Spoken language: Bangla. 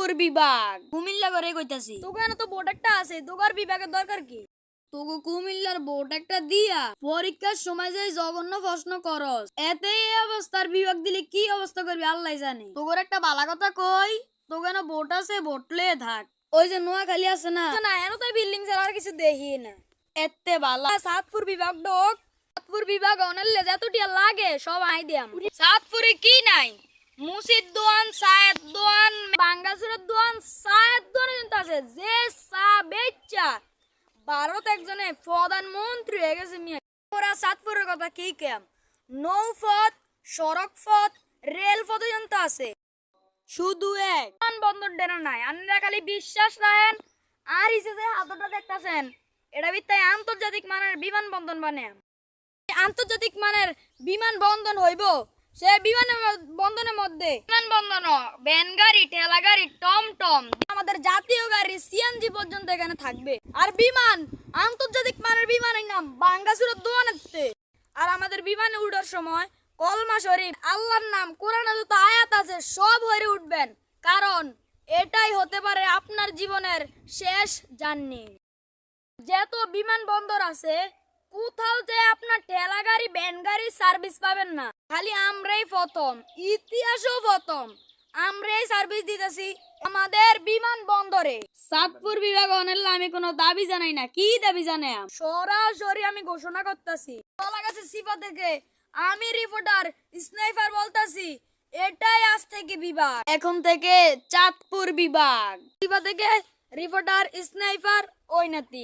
চাঁদপুর বিভাগ কুমিল্লা করে কইতাছি। তোকে তো বোর্ড একটা আছে, তোকার বিভাগের দরকার কি? তোকে কুমিল্লার বোর্ড একটা দিয়া পরীক্ষার সময় যে জঘন্য প্রশ্ন করস, এতে এই অবস্থার বিভাগ দিলে কি অবস্থা করবি আল্লাহ জানে। তোর একটা বালা কথা কই, তোকে না বোট আছে, বোটলে থাক। ওই যে নোয়াখালী আছে না, না এনো তো বিল্ডিং ছাড়া আর কিছু দেখি না। এতে বালা। চাঁদপুর বিভাগ ডক, চাঁদপুর বিভাগ অনালে যতটিয়া লাগে সব আই দিয়াম। চাঁদপুরে কি নাই? মুসিদ দোয়ান, সায়েদ দোয়ান, বাঙ্গাসুরের দোয়ান, চায়ের দোয়ান কিন্তু আছে। যে চা বেচা ভারত একজনে প্রধানমন্ত্রী হয়ে গেছে মিয়া। ওরা চাঁদপুরের কথা কি কেম? নৌপথ, সড়ক পথ, রেল পথ পর্যন্ত আছে। শুধু এক বিমানবন্দর ডেনা নাই, আপনারা খালি বিশ্বাস রাখেন। আর ইসে যে হাতটা দেখতাছেন, এটা বিত্তায় আন্তর্জাতিক মানের বিমানবন্দর বানে। আন্তর্জাতিক মানের বিমানবন্দর হইব সে বিমানবন্দরের মধ্যে বিমানবন্দর ভ্যান গাড়ি, ঠেলা গাড়ি, টমটম, আমাদের জাতীয় গাড়ি সিএনজি পর্যন্ত এখানে থাকবে। আর বিমান আন্তর্জাতিক মানের বিমানের নাম বাঙ্গাসুরের দোয়ানেতে। আর আমাদের বিমানে উঠার সময় কলমা শরীফ, আল্লাহর নাম, কোরআনে যত আয়াত আছে সব হয়ে উঠবেন, কারণ এটাই হতে পারে আপনার জীবনের শেষ জার্নি। যত বিমানবন্দর আছে কোথাও যে আপনার ঠেলা গাড়ি, ভ্যান গাড়ি সার্ভিস পাবেন না। খালি আমরাই প্রথম, ইতিহাসও প্রথম আমরাই সার্ভিস দিতেছি আমাদের বিমানবন্দরে। চাঁদপুর বিভাগ অনেক আমি কোনো দাবি জানাই না। কি দাবি জানাই? সরাসরি আমি ঘোষণা করতেছি, বলা গেছে সিফা থেকে, আমি রিপোর্টার স্নাইপার বলতাছি, এটাই আজ থেকে বিভাগ। এখন থেকে চাঁদপুর বিভাগ। সিফা থেকে রিপোর্টার স্নাইপার ওই নাতি।